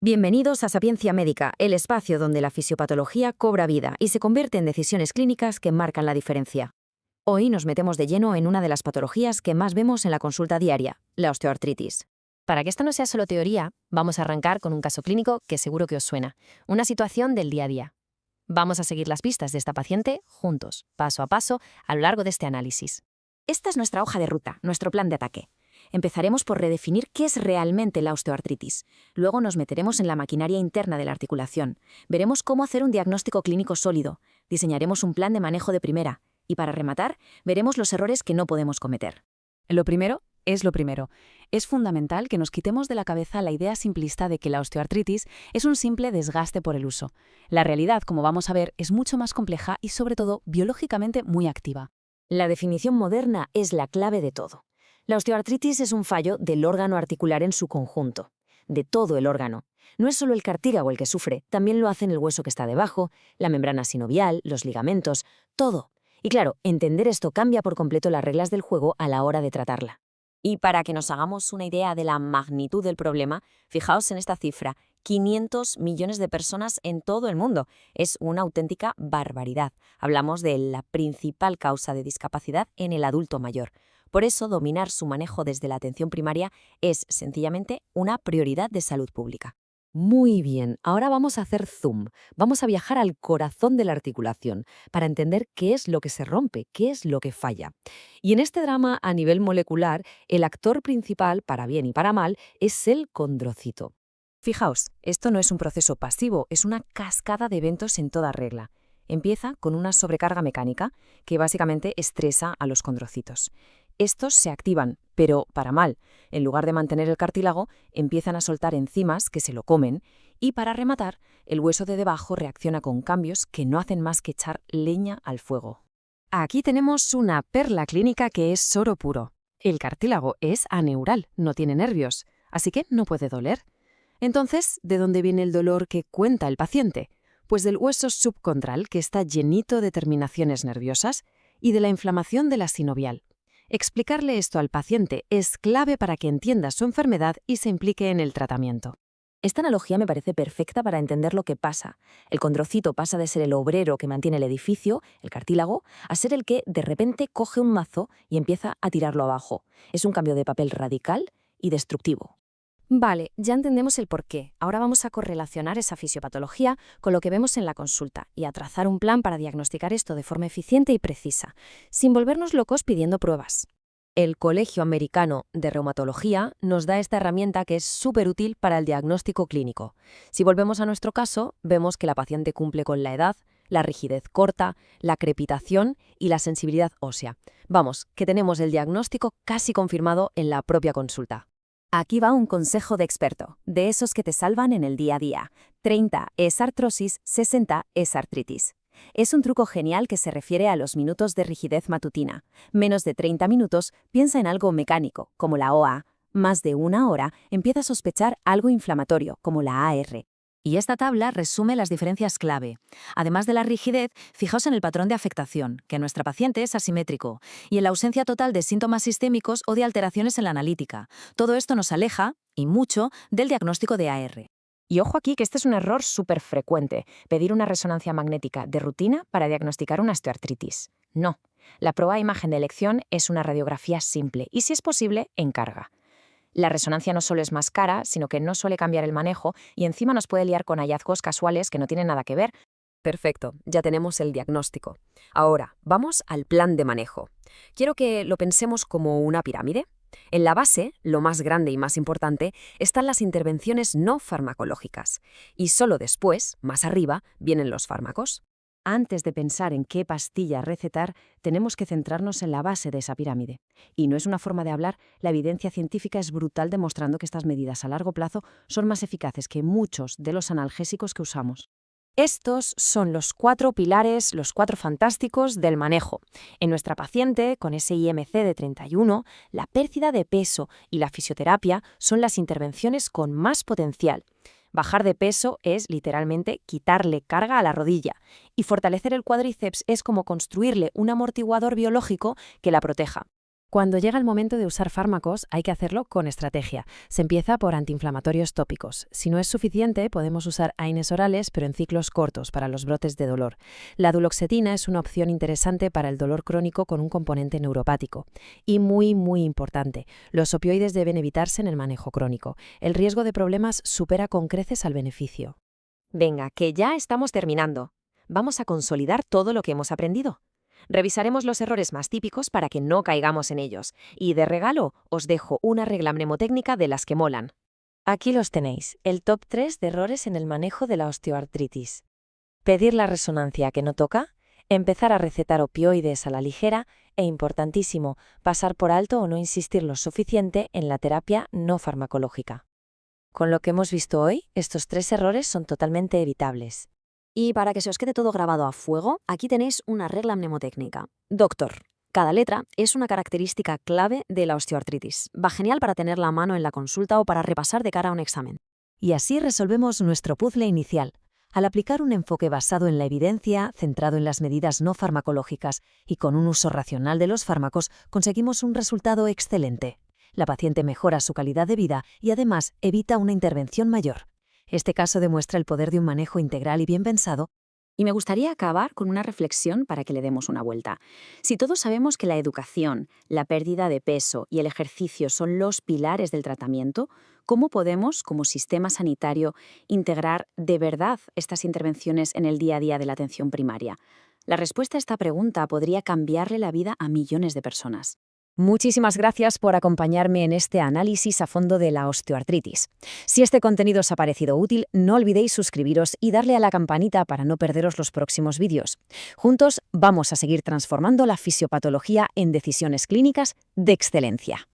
Bienvenidos a Sapiencia Médica, el espacio donde la fisiopatología cobra vida y se convierte en decisiones clínicas que marcan la diferencia. Hoy nos metemos de lleno en una de las patologías que más vemos en la consulta diaria, la osteoartritis. Para que esto no sea solo teoría, vamos a arrancar con un caso clínico que seguro que os suena, una situación del día a día. Vamos a seguir las pistas de esta paciente juntos, paso a paso, a lo largo de este análisis. Esta es nuestra hoja de ruta, nuestro plan de ataque. Empezaremos por redefinir qué es realmente la osteoartritis. Luego nos meteremos en la maquinaria interna de la articulación. Veremos cómo hacer un diagnóstico clínico sólido. Diseñaremos un plan de manejo de primera. Y para rematar, veremos los errores que no podemos cometer. Lo primero es lo primero. Es fundamental que nos quitemos de la cabeza la idea simplista de que la osteoartritis es un simple desgaste por el uso. La realidad, como vamos a ver, es mucho más compleja y, sobre todo, biológicamente muy activa. La definición moderna es la clave de todo. La osteoartritis es un fallo del órgano articular en su conjunto, de todo el órgano. No es solo el cartílago el que sufre, también lo hacen el hueso que está debajo, la membrana sinovial, los ligamentos, todo. Y claro, entender esto cambia por completo las reglas del juego a la hora de tratarla. Y para que nos hagamos una idea de la magnitud del problema, fijaos en esta cifra, 500 millones de personas en todo el mundo. Es una auténtica barbaridad. Hablamos de la principal causa de discapacidad en el adulto mayor. Por eso, dominar su manejo desde la atención primaria es, sencillamente, una prioridad de salud pública. Muy bien, ahora vamos a hacer zoom. Vamos a viajar al corazón de la articulación para entender qué es lo que se rompe, qué es lo que falla. Y en este drama a nivel molecular, el actor principal, para bien y para mal, es el condrocito. Fijaos, esto no es un proceso pasivo, es una cascada de eventos en toda regla. Empieza con una sobrecarga mecánica que básicamente estresa a los condrocitos. Estos se activan, pero para mal. En lugar de mantener el cartílago, empiezan a soltar enzimas que se lo comen y, para rematar, el hueso de debajo reacciona con cambios que no hacen más que echar leña al fuego. Aquí tenemos una perla clínica que es oro puro. El cartílago es aneural, no tiene nervios, así que no puede doler. Entonces, ¿de dónde viene el dolor que cuenta el paciente? Pues del hueso subcontral, que está llenito de terminaciones nerviosas, y de la inflamación de la sinovial. Explicarle esto al paciente es clave para que entienda su enfermedad y se implique en el tratamiento. Esta analogía me parece perfecta para entender lo que pasa. El condrocito pasa de ser el obrero que mantiene el edificio, el cartílago, a ser el que de repente coge un mazo y empieza a tirarlo abajo. Es un cambio de papel radical y destructivo. Vale, ya entendemos el porqué. Ahora vamos a correlacionar esa fisiopatología con lo que vemos en la consulta y a trazar un plan para diagnosticar esto de forma eficiente y precisa, sin volvernos locos pidiendo pruebas. El Colegio Americano de Reumatología nos da esta herramienta que es súper útil para el diagnóstico clínico. Si volvemos a nuestro caso, vemos que la paciente cumple con la edad, la rigidez corta, la crepitación y la sensibilidad ósea. Vamos, que tenemos el diagnóstico casi confirmado en la propia consulta. Aquí va un consejo de experto, de esos que te salvan en el día a día. 30 es artrosis, 60 es artritis. Es un truco genial que se refiere a los minutos de rigidez matutina. Menos de 30 minutos, piensa en algo mecánico, como la OA. Más de una hora, empieza a sospechar algo inflamatorio, como la AR. Y esta tabla resume las diferencias clave. Además de la rigidez, fijaos en el patrón de afectación, que en nuestra paciente es asimétrico, y en la ausencia total de síntomas sistémicos o de alteraciones en la analítica. Todo esto nos aleja, y mucho, del diagnóstico de AR. Y ojo aquí que este es un error súper frecuente, pedir una resonancia magnética de rutina para diagnosticar una osteoartritis. No, la prueba de imagen de elección es una radiografía simple y, si es posible, en carga. La resonancia no solo es más cara, sino que no suele cambiar el manejo y encima nos puede liar con hallazgos casuales que no tienen nada que ver. Perfecto, ya tenemos el diagnóstico. Ahora, vamos al plan de manejo. Quiero que lo pensemos como una pirámide. En la base, lo más grande y más importante, están las intervenciones no farmacológicas. Y solo después, más arriba, vienen los fármacos. Antes de pensar en qué pastilla recetar, tenemos que centrarnos en la base de esa pirámide. Y no es una forma de hablar, la evidencia científica es brutal demostrando que estas medidas a largo plazo son más eficaces que muchos de los analgésicos que usamos. Estos son los 4 pilares, los 4 fantásticos del manejo. En nuestra paciente, con ese IMC de 31, la pérdida de peso y la fisioterapia son las intervenciones con más potencial. Bajar de peso es, literalmente, quitarle carga a la rodilla, y fortalecer el cuádriceps es como construirle un amortiguador biológico que la proteja. Cuando llega el momento de usar fármacos, hay que hacerlo con estrategia. Se empieza por antiinflamatorios tópicos. Si no es suficiente, podemos usar AINES orales, pero en ciclos cortos para los brotes de dolor. La duloxetina es una opción interesante para el dolor crónico con un componente neuropático. Y muy importante, los opioides deben evitarse en el manejo crónico. El riesgo de problemas supera con creces al beneficio. Venga, que ya estamos terminando. Vamos a consolidar todo lo que hemos aprendido. Revisaremos los errores más típicos para que no caigamos en ellos. Y de regalo, os dejo una regla mnemotécnica de las que molan. Aquí los tenéis, el top 3 de errores en el manejo de la osteoartritis. Pedir la resonancia que no toca, empezar a recetar opioides a la ligera e, importantísimo, pasar por alto o no insistir lo suficiente en la terapia no farmacológica. Con lo que hemos visto hoy, estos 3 errores son totalmente evitables. Y para que se os quede todo grabado a fuego, aquí tenéis una regla mnemotécnica. Doctor. Cada letra es una característica clave de la osteoartritis. Va genial para tenerla a mano en la consulta o para repasar de cara a un examen. Y así resolvemos nuestro puzzle inicial. Al aplicar un enfoque basado en la evidencia, centrado en las medidas no farmacológicas y con un uso racional de los fármacos, conseguimos un resultado excelente. La paciente mejora su calidad de vida y además evita una intervención mayor. Este caso demuestra el poder de un manejo integral y bien pensado. Y me gustaría acabar con una reflexión para que le demos una vuelta. Si todos sabemos que la educación, la pérdida de peso y el ejercicio son los pilares del tratamiento, ¿cómo podemos, como sistema sanitario, integrar de verdad estas intervenciones en el día a día de la atención primaria? La respuesta a esta pregunta podría cambiarle la vida a millones de personas. Muchísimas gracias por acompañarme en este análisis a fondo de la osteoartritis. Si este contenido os ha parecido útil, no olvidéis suscribiros y darle a la campanita para no perderos los próximos vídeos. Juntos vamos a seguir transformando la fisiopatología en decisiones clínicas de excelencia.